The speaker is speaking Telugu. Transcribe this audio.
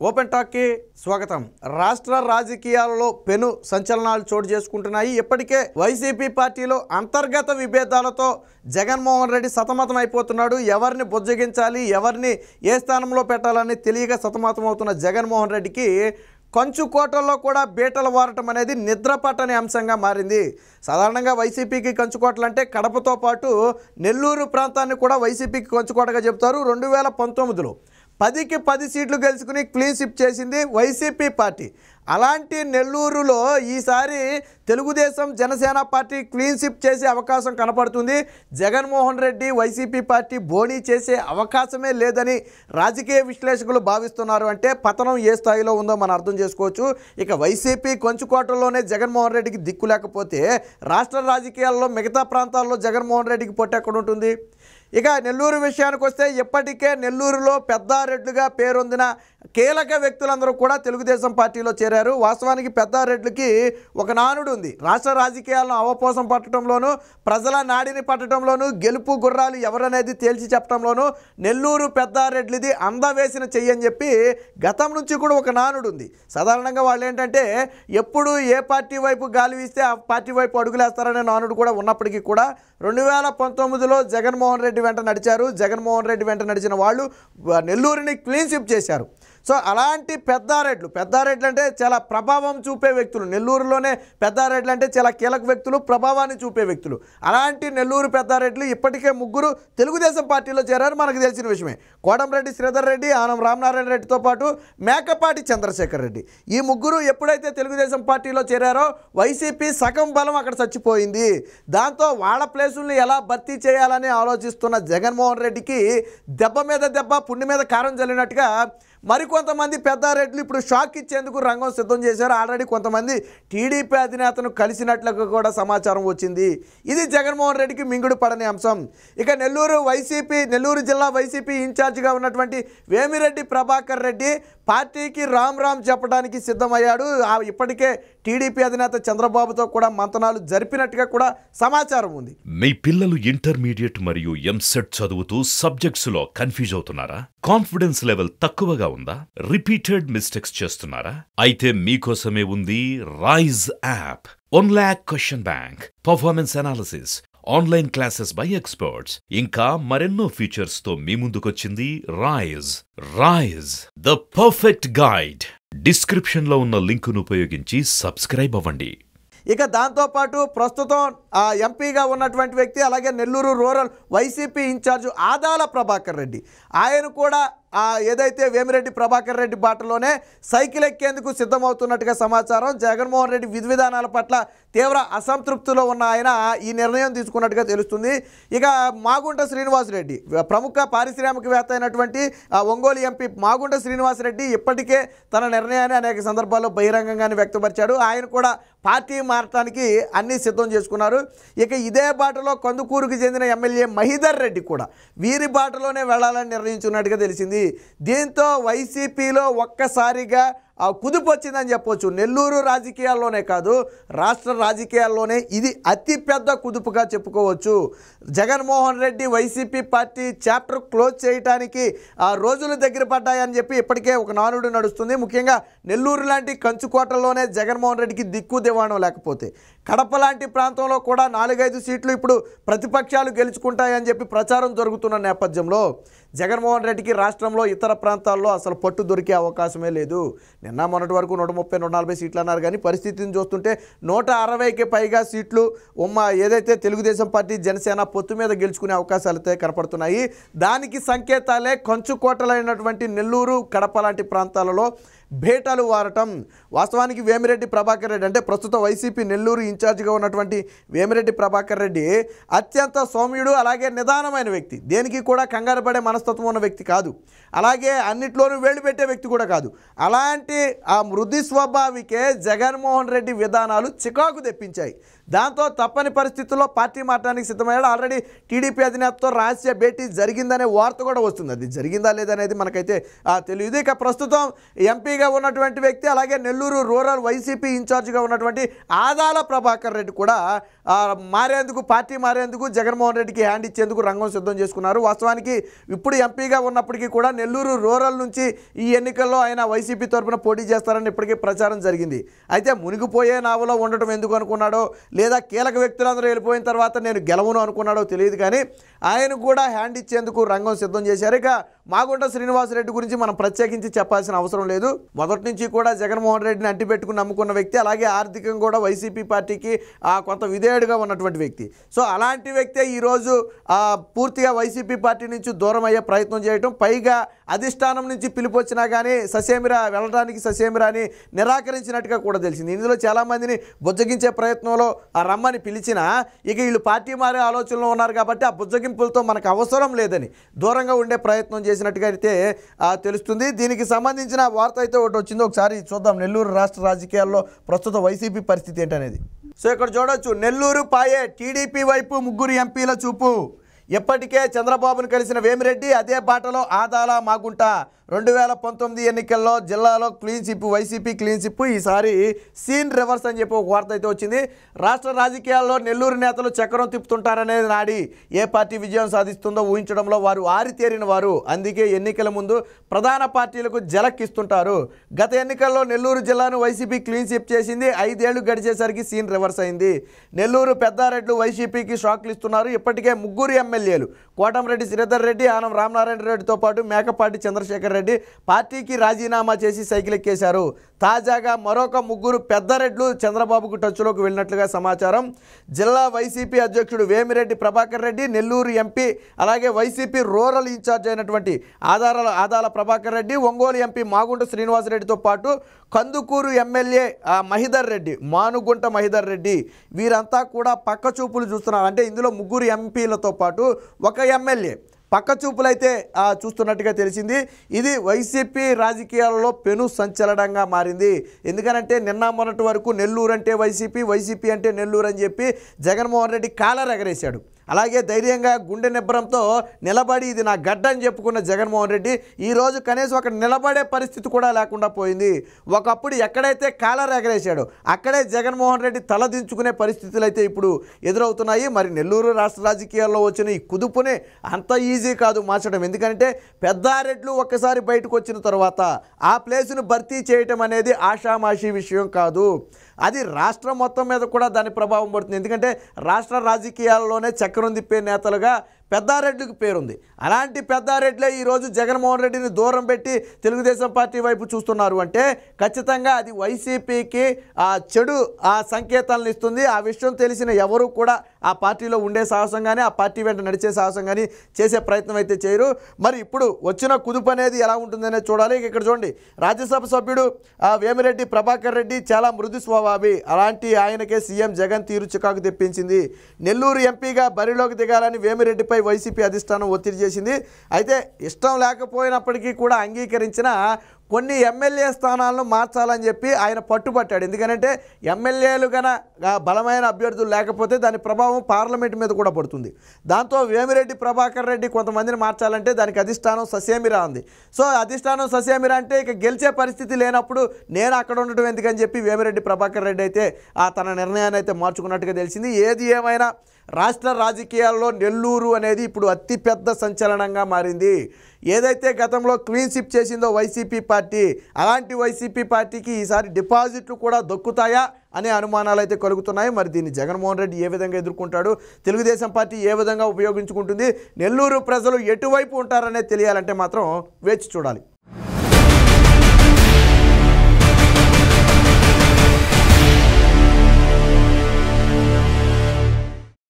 ఓపెన్ టాక్కి స్వాగతం. రాష్ట్ర రాజకీయాలలో పెను సంచలనాలు చోటు చేసుకుంటున్నాయి. ఇప్పటికే వైసీపీ పార్టీలో అంతర్గత విభేదాలతో జగన్మోహన్ రెడ్డి సతమతం అయిపోతున్నాడు. ఎవరిని బుజ్జగించాలి, ఎవరిని ఏ స్థానంలో పెట్టాలని తెలియక సతమతం అవుతున్న జగన్మోహన్ రెడ్డికి కంచుకోటల్లో కూడా బీటలు వారటం అనేది నిద్రపట్టని అంశంగా మారింది. సాధారణంగా వైసీపీకి కంచుకోటలు అంటే కడపతో పాటు నెల్లూరు ప్రాంతాన్ని కూడా వైసీపీకి కంచుకోటగా చెబుతారు. 2019లో 10కి 10 సీట్లు గెలుచుకుని క్లీన్ స్వీప్ చేసింది వైసీపీ పార్టీ. అలాంటి నెల్లూరులో ఈసారి Telugu Desam Janasena party clean sweep చేసే అవకాశం కనపడుతుంది. జగన్మోహన్ రెడ్డి వైసీపీ పార్టీ బోణీ చేసే అవకాశమే లేదని రాజకీయ విశ్లేషకులు భావిస్తున్నారు. అంటే పతనం ఏ స్థాయిలో ఉందో మనం అర్థం చేసుకోవచ్చు. ఇక వైసీపీ కొంచుకోటలోనే జగన్మోహన్ రెడ్డికి దిక్కు లేకపోతే రాష్ట్ర రాజకీయాల్లో మిగతా ప్రాంతాల్లో జగన్మోహన్ రెడ్డికి పొట్టు ఎక్కడ ఉంటుంది? ఇక నెల్లూరు విషయానికి వస్తే ఇప్పటికే నెల్లూరులో పెద్దారెడ్లుగా పేరొందిన కీలక వ్యక్తులందరూ కూడా తెలుగుదేశం పార్టీలో చేరారు. వాస్తవానికి పెద్దారెడ్లకి ఒక నానుడు ఉంది. రాష్ట్ర రాజకీయాలను అవపోసం పట్టడంలోనూ, ప్రజల నాడిని పట్టడంలోనూ, గెలుపు గుర్రాలు ఎవరనేది తేల్చి చెప్పడంలోనూ నెల్లూరు పెద్దారెడ్లిది అందవేసిన చెయ్యని చెప్పి గతం నుంచి కూడా ఒక నానుడు ఉంది. సాధారణంగా వాళ్ళు ఏంటంటే ఎప్పుడు ఏ పార్టీ వైపు గాలి వీస్తే ఆ పార్టీ వైపు అడుగులేస్తారనే నానుడు కూడా ఉన్నప్పటికీ కూడా 2019లో జగన్మోహన్ రెడ్డి వెంట నడిచారు. జగన్మోహన్ రెడ్డి వెంట నడిచిన వాళ్ళు నెల్లూరుని క్లీన్ స్వీప్ చేశారు. సో అలాంటి పెద్దారెడ్లు అంటే చాలా ప్రభావం చూపే వ్యక్తులు. నెల్లూరులోనే పెద్దారెడ్లు అంటే చాలా కీలక వ్యక్తులు, ప్రభావాన్ని చూపే వ్యక్తులు. అలాంటి నెల్లూరు పెద్దారెడ్లు ఇప్పటికే 3 తెలుగుదేశం పార్టీలో చేరారు. మనకు తెలిసిన విషయమే. కోటంరెడ్డి శ్రీధర్ రెడ్డి, ఆనం రామనారాయణ రెడ్డితో పాటు మేకపాటి చంద్రశేఖర్ రెడ్డి. ఈ 3 ఎప్పుడైతే తెలుగుదేశం పార్టీలో చేరారో వైసీపీ సగం బలం అక్కడ చచ్చిపోయింది. దాంతో వాళ్ళ ప్లేసుల్ని ఎలా భర్తీ చేయాలని ఆలోచిస్తున్న జగన్మోహన్ రెడ్డికి దెబ్బ మీద దెబ్బ, పుండి మీద కారం చల్లినట్టుగా మరికొంతమంది పెద్దారెడ్లు ఇప్పుడు షాక్ ఇచ్చేందుకు రంగం సిద్ధం చేశారు. ఆల్రెడీ కొంతమంది టీడీపీ అధినేతను కలిసినట్లుగా కూడా సమాచారం వచ్చింది. ఇది జగన్మోహన్ రెడ్డికి మింగుడు పడని అంశం. ఇక నెల్లూరు జిల్లా వైసీపీ ఇన్ఛార్జిగా ఉన్నటువంటి వేమిరెడ్డి ప్రభాకర్ రెడ్డి పార్టీకి రామ్ చెప్పడానికి సిద్ధమయ్యాడు. ఇప్పటికే టీడీపీ అధినేత చంద్రబాబుతో కూడా మంతనాలు జరిపినట్టుగా కూడా సమాచారం ఉంది. మీ పిల్లలు ఇంటర్మీడియట్ మరియు ఎంసెట్ చదువుతూ సబ్జెక్ట్స్ లో కన్ఫ్యూజ్ అవుతున్నారా? కాన్ఫిడెన్స్ లెవెల్ తక్కువగా ఉందా? రిపీటెడ్ మిస్టేక్స్ చేస్తున్నారా? అయితే మీకోసమే ఉంది Rise app. 1 lakh question bank, performance analysis, online classes by experts, ఇంకా మరెన్నో ఫీచర్స్ తో మీ ముందుకొచ్చింది Rise the perfect guide. Description లో ఉన్న లింకును ఉపయోగించి సబ్స్క్రైబ్ అవ్వండి. ఇక దాంతోపాటు ప్రస్తుతం ఎంపీగా ఉన్నటువంటి వ్యక్తి, అలాగే Nellore rural YCP in charge Adala Prabhakar Reddy, ఆయన కూడా ఏదైతే వేమిరెడ్డి ప్రభాకర్ రెడ్డి బాటలోనే సైకిల్ ఎక్కేందుకు సిద్ధమవుతున్నట్టుగా సమాచారం. జగన్మోహన్ రెడ్డి విధి విధానాల పట్ల తీవ్ర అసంతృప్తిలో ఉన్న ఆయన ఈ నిర్ణయం తీసుకున్నట్టుగా తెలుస్తుంది. ఇక మాగుంట శ్రీనివాసరెడ్డి, ప్రముఖ పారిశ్రామికవేత్త అయినటువంటి ఒంగోలు ఎంపీ మాగుంట శ్రీనివాసరెడ్డి ఇప్పటికే తన నిర్ణయాన్ని అనేక సందర్భాల్లో బహిరంగంగానే వ్యక్తపరిచాడు. ఆయన కూడా పార్టీ మారటానికి అన్నీ సిద్ధం చేసుకున్నారు. ఇక ఇదే బాటలో కందుకూరుకు చెందిన ఎమ్మెల్యే మహీధర్ రెడ్డి కూడా వీరి బాటలోనే వెళ్లాలని నిర్ణయించున్నట్టుగా తెలిసింది. దీంతో వైసీపీలో ఒక్కసారిగా కుదుపు వచ్చిందని చెప్పొచ్చు. నెల్లూరు రాజకీయాల్లోనే కాదు, రాష్ట్ర రాజకీయాల్లోనే ఇది అతిపెద్ద కుదుపుగా చెప్పుకోవచ్చు. Jaganmohan Reddy YCP party chapter close చేయడానికి రోజులు దగ్గర పడ్డాయని చెప్పి ఇప్పటికే ఒక నానుడు నడుస్తుంది. ముఖ్యంగా నెల్లూరు లాంటి కంచుకోటలోనే జగన్మోహన్ రెడ్డికి దిక్కు దివాణం లేకపోతే కడప లాంటి ప్రాంతంలో కూడా 4-5 సీట్లు ఇప్పుడు ప్రతిపక్షాలు గెలుచుకుంటాయని చెప్పి ప్రచారం జరుగుతున్న నేపథ్యంలో జగన్మోహన్ రెడ్డికి రాష్ట్రంలో ఇతర ప్రాంతాల్లో అసలు పట్టు దొరికే అవకాశమే లేదు. నిన్న మొన్నటి వరకు 130-140 సీట్లు అన్నారు. కానీ పరిస్థితిని చూస్తుంటే 160కి పైగా సీట్లు ఏదైతే తెలుగుదేశం పార్టీ జనసేన పొత్తు మీద గెలుచుకునే అవకాశాలతో కనపడుతున్నాయి. దానికి సంకేతాలే కంచుకోటలైనటువంటి నెల్లూరు, కడప లాంటి ప్రాంతాలలో భేటలు వారటం. వాస్తవానికి వేమిరెడ్డి ప్రభాకర్ రెడ్డి అంటే ప్రస్తుతం వైసీపీ నెల్లూరు ఇన్ఛార్జిగా ఉన్నటువంటి వేమిరెడ్డి ప్రభాకర్ రెడ్డి అత్యంత సౌమ్యుడు, అలాగే నిదానమైన వ్యక్తి. దేనికి కూడా కంగారు పడే మనస్తత్వం ఉన్న వ్యక్తి కాదు. అలాగే అన్నిట్లోనూ వేళ్ళు పెట్టే వ్యక్తి కూడా కాదు. అలాంటి ఆ మృదు స్వభావికే జగన్మోహన్ రెడ్డి విధానాలు చికాకు తెప్పించాయి. దాంతో తప్పని పరిస్థితుల్లో పార్టీ మారడానికి సిద్ధమయ్యాడు. ఆల్రెడీ టీడీపీ అధినేతతో రహస్య భేటీ జరిగిందనే వార్త కూడా వస్తుంది. అది జరిగిందా లేదనేది మనకైతే తెలియదు. ఇక ప్రస్తుతం ఎంపీగా ఉన్నటువంటి వ్యక్తి, అలాగే నెల్లూరు రూరల్ వైసీపీ ఇన్ఛార్జిగా ఉన్నటువంటి ఆదాల ప్రభాకర్ రెడ్డి కూడా పార్టీ మారేందుకు జగన్మోహన్ రెడ్డికి హ్యాండ్ ఇచ్చేందుకు రంగం సిద్ధం చేసుకున్నారు. వాస్తవానికి ఇప్పుడు ఎంపీగా ఉన్నప్పటికీ కూడా నెల్లూరు రూరల్ నుంచి ఈ ఎన్నికల్లో ఆయన వైసీపీ తరఫున పోటీ చేస్తారని ఇప్పటికీ ప్రచారం జరిగింది. అయితే మునిగిపోయే నావలో ఉండటం ఎందుకు అనుకున్నాడో, లేదా కీలక వ్యక్తులందరూ వెళ్ళిపోయిన తర్వాత నేను గెలవను అనుకున్నాడో తెలియదు, కానీ ఆయన కూడా హ్యాండ్ ఇచ్చేందుకు రంగం సిద్ధం చేశారు. ఇక మాగుంట శ్రీనివాసరెడ్డి గురించి మనం ప్రత్యేకించి చెప్పాల్సిన అవసరం లేదు. మొదటి నుంచి కూడా జగన్మోహన్ రెడ్డిని అంటిపెట్టుకుని నమ్ముకున్న వ్యక్తి, అలాగే ఆర్థికంగా కూడా వైసీపీ పార్టీకి కొంత విధేయుడుగా ఉన్నటువంటి వ్యక్తి. సో అలాంటి వ్యక్తే ఈరోజు పూర్తిగా వైసీపీ పార్టీ నుంచి దూరం అయ్యే ప్రయత్నం చేయటం, పైగా అధిష్టానం నుంచి పిలుపు వచ్చినా కానీ వెళ్ళడానికి ససేమిరాని నిరాకరించినట్టుగా కూడా తెలిసింది. ఇందులో చాలామందిని బుజ్జగించే ప్రయత్నంలో రమ్మని పిలిచినా ఇక వీళ్ళు పార్టీ మారే ఆలోచనలో ఉన్నారు కాబట్టి ఆ బుజ్జగింపులతో మనకు అవసరం లేదని దూరంగా ఉండే ప్రయత్నం చేసినట్టుగా అయితే తెలుస్తుంది. దీనికి సంబంధించిన వార్త అయితే ఒకటి వచ్చిందో, ఒకసారి చూద్దాం. నెల్లూరు రాష్ట్ర రాజకీయాల్లో ప్రస్తుత వైసీపీ పరిస్థితి ఏంటనేది. సో ఇక్కడ చూడొచ్చు, నెల్లూరు పాయే టీడీపీ వైపు ముగ్గురు ఎంపీల చూపు. ఎప్పటికే చంద్రబాబును కలిసిన వేమిరెడ్డి అదే బాటలో ఆదాల మాగుంట. 2019 ఎన్నికల్లో జిల్లాలో clean chip, YCP clean chip. ఈసారి సీన్ రివర్స్ అని చెప్పి ఒక వార్త అయితే వచ్చింది. రాష్ట్ర రాజకీయాల్లో నెల్లూరు నేతలు చక్రం తిప్పుతుంటారనేది నాడి. ఏ పార్టీ విజయం సాధిస్తుందో ఊహించడంలో వారు ఆరితేరిన వారు. అందుకే ఎన్నికల ముందు ప్రధాన పార్టీలకు జలక్కిస్తుంటారు. గత ఎన్నికల్లో నెల్లూరు జిల్లాను వైసీపీ క్లీన్ చిప్ చేసింది. 5 ఏళ్లు గడిచేసరికి సీన్ రివర్స్ అయింది. నెల్లూరు పెద్దారెడ్లు వైసీపీకి షాక్లు ఇస్తున్నారు. ఇప్పటికే ముగ్గురు ఎమ్మెల్యేలు కోటంరెడ్డి శ్రీధర్ రెడ్డి, ఆనం రామనారాయణ రెడ్డితో పాటు మేకపాటి చంద్రశేఖర్ రెడ్డి పార్టీకి రాజీనామా చేసి సైకిల్ ఎక్కేశారు. తాజాగా మరొక ముగ్గురు పెద్దరెడ్లు చంద్రబాబుకు టచ్లోకి వెళ్ళినట్లుగా సమాచారం. జిల్లా వైసీపీ అధ్యక్షుడు వేమిరెడ్డి ప్రభాకర్ రెడ్డి, నెల్లూరు ఎంపీ అలాగే వైసీపీ రూరల్ ఇన్ఛార్జ్ అయినటువంటి ఆదాల ప్రభాకర్ రెడ్డి, ఒంగోలు ఎంపీ మాగుంట శ్రీనివాసరెడ్డితో పాటు కందుకూరు ఎమ్మెల్యే మహిదర్ రెడ్డి, మానుగుంట మహిదర్ రెడ్డి, వీరంతా కూడా పక్క చూపులు చూస్తున్నారు. అంటే ఇందులో ముగ్గురు ఎంపీలతో పాటు ఒక ఎమ్మెల్యే పక్క చూపులైతే చూస్తున్నట్టుగా తెలిసింది. ఇది వైసీపీ రాజకీయాలలో పెను సంచలనంగా మారింది. ఎందుకనంటే నిన్న మొన్నటి వరకు నెల్లూరు అంటే వైసీపీ, వైసీపీ అంటే నెల్లూరు అని చెప్పి జగన్మోహన్ రెడ్డి కాలర్ ఎగరేశాడు. అలాగే ధైర్యంగా గుండె నిబ్బరంతో నిలబడి ఇది నా గడ్డ అని చెప్పుకున్న జగన్మోహన్ రెడ్డి ఈరోజు కనీసం అక్కడ నిలబడే పరిస్థితి కూడా లేకుండా పోయింది. ఒకప్పుడు ఎక్కడైతే కాలర్ ఎగరేశాడో అక్కడే జగన్మోహన్ రెడ్డి తలదించుకునే పరిస్థితులు అయితే ఇప్పుడు ఎదురవుతున్నాయి. మరి నెల్లూరు రాష్ట్ర రాజకీయాల్లో వచ్చిన ఈ కుదుపుని అంత ఈజీ కాదు మార్చడం. ఎందుకంటే పెద్దారెడ్లు ఒక్కసారి బయటకు వచ్చిన తర్వాత ఆ ప్లేసును భర్తీ చేయటం అనేది ఆషామాషీ విషయం కాదు. అది రాష్ట్రం మొత్తం మీద కూడా దాని ప్రభావం పడుతుంది. ఎందుకంటే రాష్ట్ర రాజకీయాల్లోనే చక్రం తిప్పే నేతలుగా పెద్దారెడ్డికి పేరుంది. అలాంటి పెద్దారెడ్లే ఈరోజు జగన్మోహన్ రెడ్డిని దూరం పెట్టి తెలుగుదేశం పార్టీ వైపు చూస్తున్నారు అంటే ఖచ్చితంగా అది వైసీపీకి చెడు సంకేతాలను ఇస్తుంది. ఆ విషయం తెలిసిన ఎవరు కూడా ఆ పార్టీలో ఉండే సాహసం కానీ ఆ పార్టీ వెంట నడిచే సాహసం కానీ చేసే ప్రయత్నం అయితే చేయరు. మరి ఇప్పుడు వచ్చిన కుదుపు అనేది ఎలా ఉంటుందనేది చూడాలి. ఇక్కడ చూడండి, రాజ్యసభ సభ్యుడు వేమిరెడ్డి ప్రభాకర్ రెడ్డి చాలా మృదు స్వభావి. అలాంటి ఆయనకే సీఎం జగన్ తీరు చికాకు తెప్పించింది. నెల్లూరు ఎంపీగా బరిలోకి దిగాలని వేమిరెడ్డిపై వైసీపీ అధిష్టానం ఒత్తిడి చేసింది. అయితే ఇష్టం లేకపోయినప్పటికీ కూడా అంగీకరించిన కొన్ని ఎమ్మెల్యే స్థానాలను మార్చాలని చెప్పి ఆయన పట్టుబట్టాడు. ఎందుకంటే ఎమ్మెల్యేలు కనుక బలమైన అభ్యర్థులు లేకపోతే దాని ప్రభావం పార్లమెంట్ మీద కూడా పడుతుంది. దాంతో వేమిరెడ్డి ప్రభాకర్ రెడ్డి కొంతమందిని మార్చాలంటే దానికి అధిష్టానం ససేమిరా ఉంది. సో అధిష్టానం ససేమిరా అంటే ఇక గెలిచే పరిస్థితి లేనప్పుడు నేను అక్కడ ఉండటం ఎందుకని చెప్పి వేమిరెడ్డి ప్రభాకర్ రెడ్డి అయితే తన నిర్ణయాన్ని అయితే మార్చుకున్నట్టుగా తెలిసింది. ఏది ఏమైనా రాష్ట్ర రాజకీయాల్లో నెల్లూరు అనేది ఇప్పుడు అతిపెద్ద సంచలనంగా మారింది. ఏదైతే గతంలో క్లీన్ స్వీప్ చేసిందో వైసీపీ పార్టీ, అలాంటి వైసీపీ పార్టీకి ఈసారి డిపాజిట్లు కూడా దొక్కుతాయా అనే అనుమానాలు అయితే కలుగుతున్నాయి. మరి దీన్ని జగన్మోహన్ రెడ్డి ఏ విధంగా ఎదుర్కొంటాడు, తెలుగుదేశం పార్టీ ఏ విధంగా ఉపయోగించుకుంటుంది, నెల్లూరు ప్రజలు ఎటువైపు ఉంటారనేది తెలియాలంటే మాత్రం వేచి చూడాలి.